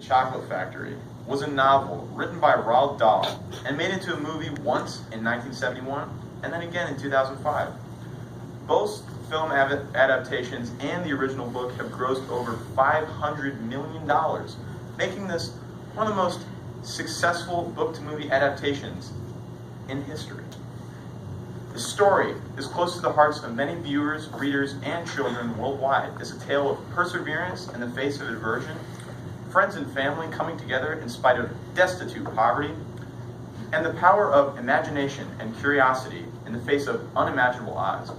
Chocolate Factory was a novel written by Roald Dahl and made into a movie once in 1971 and then again in 2005. Both film adaptations and the original book have grossed over $500 million, making this one of the most successful book-to-movie adaptations in history. The story is close to the hearts of many viewers, readers, and children worldwide. It's a tale of perseverance in the face of adversity, friends and family coming together in spite of destitute poverty, and the power of imagination and curiosity in the face of unimaginable odds.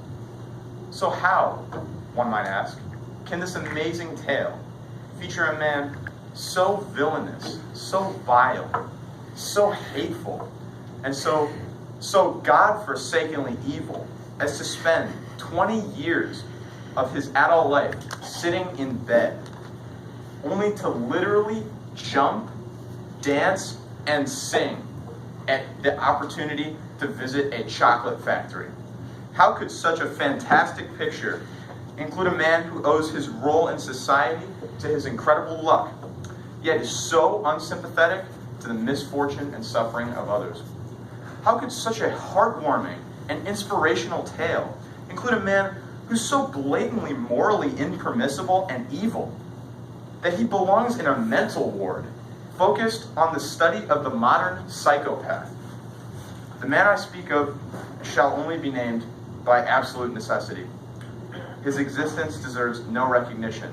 So how, one might ask, can this amazing tale feature a man so villainous, so vile, so hateful, and so God-forsakenly evil as to spend 20 years of his adult life sitting in bed, only to literally jump, dance, and sing at the opportunity to visit a chocolate factory? How could such a fantastic picture include a man who owes his role in society to his incredible luck, yet is so unsympathetic to the misfortune and suffering of others? How could such a heartwarming and inspirational tale include a man who's so blatantly morally impermissible and evil that he belongs in a mental ward focused on the study of the modern psychopath? The man I speak of shall only be named by absolute necessity. His existence deserves no recognition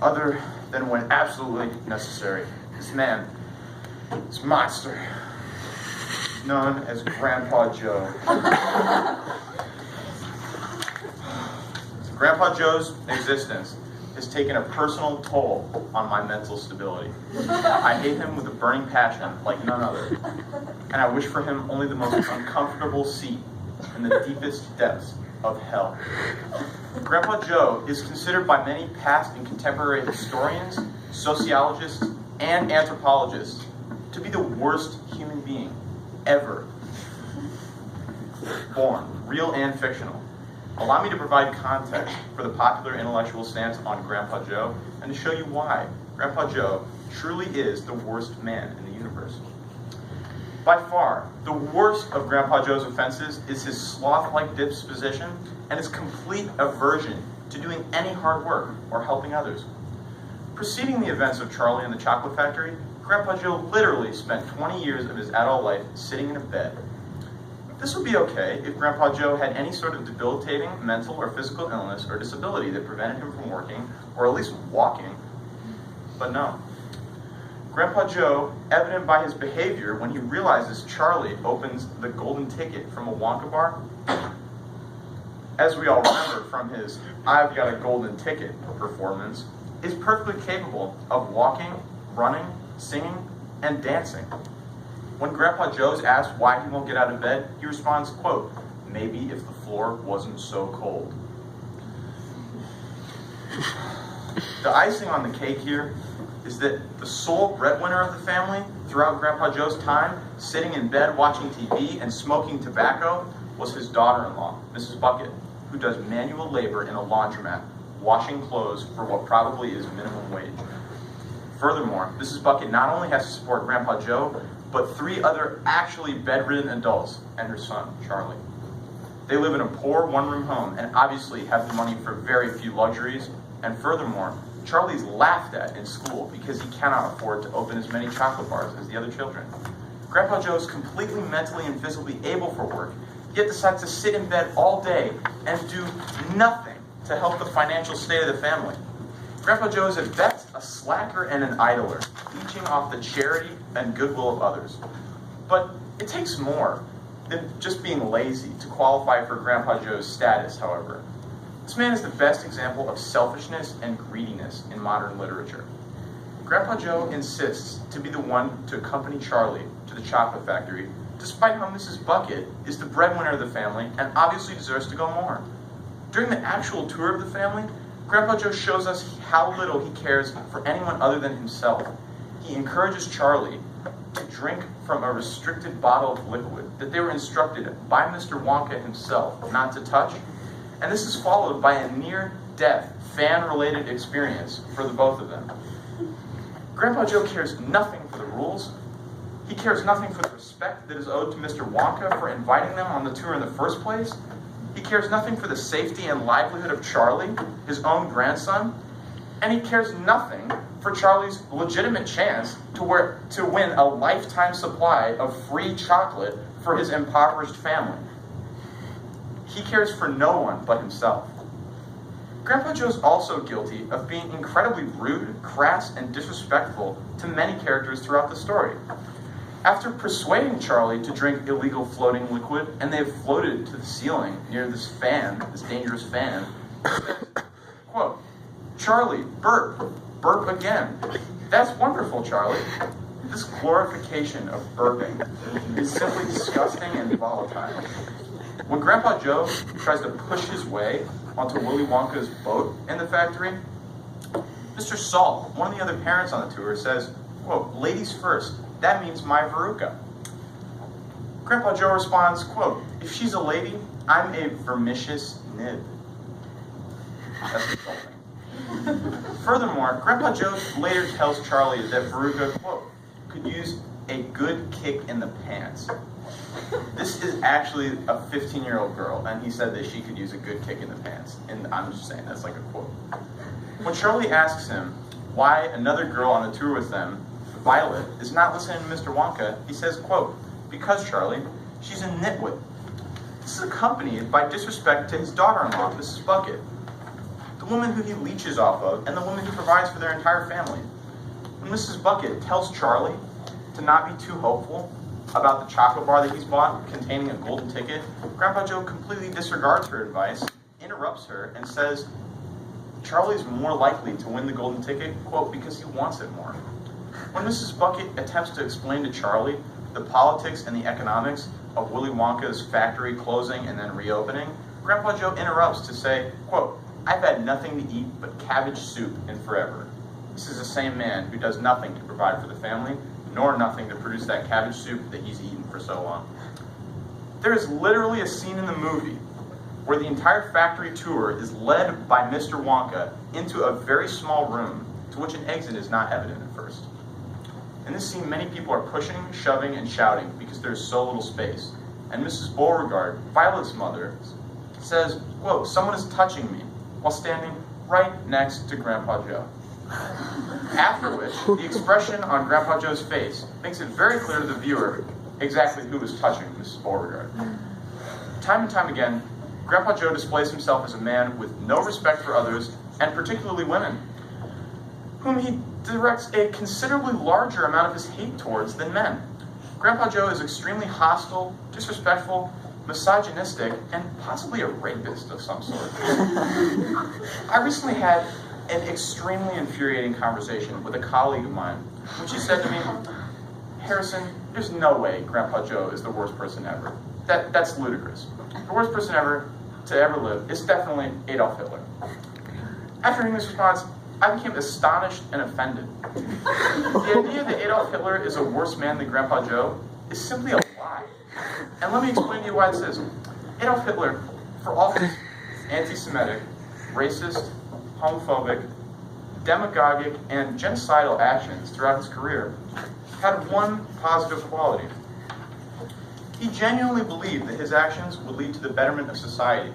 other than when absolutely necessary. This man, this monster, known as Grandpa Joe. Grandpa Joe's existence has taken a personal toll on my mental stability. I hate him with a burning passion like none other, and I wish for him only the most uncomfortable seat in the deepest depths of hell. Grandpa Joe is considered by many past and contemporary historians, sociologists, and anthropologists to be the worst human being ever born, real and fictional. Allow me to provide context for the popular intellectual stance on Grandpa Joe and to show you why Grandpa Joe truly is the worst man in the universe. By far, the worst of Grandpa Joe's offenses is his sloth-like disposition and his complete aversion to doing any hard work or helping others. Preceding the events of Charlie and the Chocolate Factory, Grandpa Joe literally spent 20 years of his adult life sitting in a bed. This would be okay if Grandpa Joe had any sort of debilitating mental or physical illness or disability that prevented him from working, or at least walking, but no. Grandpa Joe, evident by his behavior when he realizes Charlie opens the golden ticket from a Wonka bar, as we all remember from his "I've got a golden ticket" performance, is perfectly capable of walking, running, singing, and dancing. When Grandpa Joe's asked why he won't get out of bed, he responds, quote, "Maybe if the floor wasn't so cold." The icing on the cake here is that the sole breadwinner of the family throughout Grandpa Joe's time, sitting in bed watching TV and smoking tobacco, was his daughter-in-law, Mrs. Bucket, who does manual labor in a laundromat, washing clothes for what probably is minimum wage. Furthermore, Mrs. Bucket not only has to support Grandpa Joe, but 3 other actually bedridden adults and her son, Charlie. They live in a poor one-room home and obviously have the money for very few luxuries, and furthermore, Charlie's laughed at in school because he cannot afford to open as many chocolate bars as the other children. Grandpa Joe is completely mentally and physically able for work, yet decides to sit in bed all day and do nothing to help the financial state of the family. Grandpa Joe is at best a slacker and an idler, leeching off the charity and goodwill of others. But it takes more than just being lazy to qualify for Grandpa Joe's status, however. This man is the best example of selfishness and greediness in modern literature. Grandpa Joe insists to be the one to accompany Charlie to the chocolate factory, despite how Mrs. Bucket is the breadwinner of the family and obviously deserves to go more. During the actual tour of the family, Grandpa Joe shows us how little he cares for anyone other than himself. He encourages Charlie to drink from a restricted bottle of liquid that they were instructed by Mr. Wonka himself not to touch, and this is followed by a near-death fan-related experience for the both of them. Grandpa Joe cares nothing for the rules. He cares nothing for the respect that is owed to Mr. Wonka for inviting them on the tour in the first place. He cares nothing for the safety and livelihood of Charlie, his own grandson. And he cares nothing for Charlie's legitimate chance to win a lifetime supply of free chocolate for his impoverished family. He cares for no one but himself. Grandpa Joe's also guilty of being incredibly rude, crass, and disrespectful to many characters throughout the story. After persuading Charlie to drink illegal floating liquid, and they have floated to the ceiling near this fan, this dangerous fan, he says, quote, "Charlie, burp. Burp again. That's wonderful, Charlie." This glorification of burping is simply disgusting and volatile. When Grandpa Joe tries to push his way onto Willy Wonka's boat in the factory, Mr. Salt, one of the other parents on the tour, says, quote, "Ladies first. That means my Veruca." Grandpa Joe responds, quote, "If she's a lady, I'm a vermicious nib." That's insulting. Furthermore, Grandpa Joe later tells Charlie that Veruca, quote, "could use a good kick in the pants." This is actually a 15-year-old girl, and he said that she could use a good kick in the pants. And I'm just saying, that's like a quote. When Charlie asks him why another girl on the tour with them, Violet, is not listening to Mr. Wonka, he says, quote, "Because, Charlie, she's a nitwit." This is accompanied by disrespect to his daughter-in-law, Mrs. Bucket, the woman who he leeches off of, and the woman who provides for their entire family. When Mrs. Bucket tells Charlie to not be too hopeful about the chocolate bar that he's bought containing a golden ticket, Grandpa Joe completely disregards her advice, interrupts her, and says Charlie's more likely to win the golden ticket, quote, "because he wants it more." When Mrs. Bucket attempts to explain to Charlie the politics and the economics of Willy Wonka's factory closing and then reopening, Grandpa Joe interrupts to say, quote, "I've had nothing to eat but cabbage soup in forever." This is the same man who does nothing to provide for the family, nor nothing to produce that cabbage soup that he's eaten for so long. There is literally a scene in the movie where the entire factory tour is led by Mr. Wonka into a very small room to which an exit is not evident at first. In this scene, many people are pushing, shoving, and shouting because there is so little space. And Mrs. Beauregard, Violet's mother, says, quote, "Someone is touching me," while standing right next to Grandpa Joe. After which, the expression on Grandpa Joe's face makes it very clear to the viewer exactly who was touching Mrs. Beauregard. Time and time again, Grandpa Joe displays himself as a man with no respect for others, and particularly women, whom he directs a considerably larger amount of his hate towards than men. Grandpa Joe is extremely hostile, disrespectful, misogynistic, and possibly a rapist of some sort. I recently had an extremely infuriating conversation with a colleague of mine, when she said to me, "Harrison, there's no way Grandpa Joe is the worst person ever. That's ludicrous. The worst person ever to ever live is definitely Adolf Hitler." After hearing this response, I became astonished and offended. The idea that Adolf Hitler is a worse man than Grandpa Joe is simply a lie. And let me explain to you why this is. Adolf Hitler, for all his anti-Semitic, racist, homophobic, demagogic, and genocidal actions throughout his career, had one positive quality. He genuinely believed that his actions would lead to the betterment of society.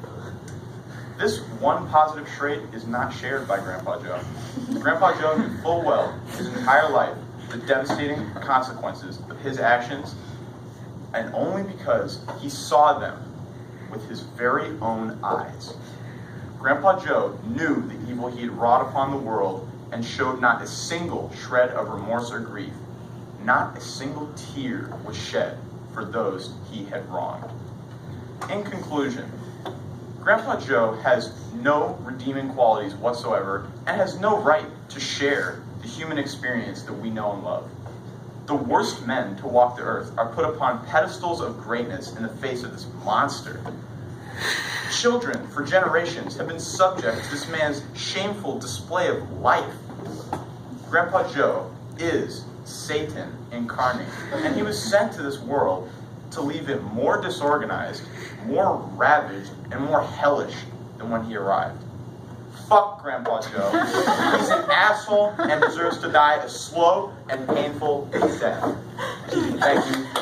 This one positive trait is not shared by Grandpa Joe. Grandpa Joe knew full well his entire life the devastating consequences of his actions, and only because he saw them with his very own eyes. Grandpa Joe knew the evil he had wrought upon the world and showed not a single shred of remorse or grief. Not a single tear was shed for those he had wronged. In conclusion, Grandpa Joe has no redeeming qualities whatsoever and has no right to share the human experience that we know and love. The worst men to walk the earth are put upon pedestals of greatness in the face of this monster. Children, for generations, have been subject to this man's shameful display of life. Grandpa Joe is Satan incarnate, and he was sent to this world to leave it more disorganized, more ravaged, and more hellish than when he arrived. Fuck Grandpa Joe. He's an asshole and deserves to die a slow and painful death. Thank you.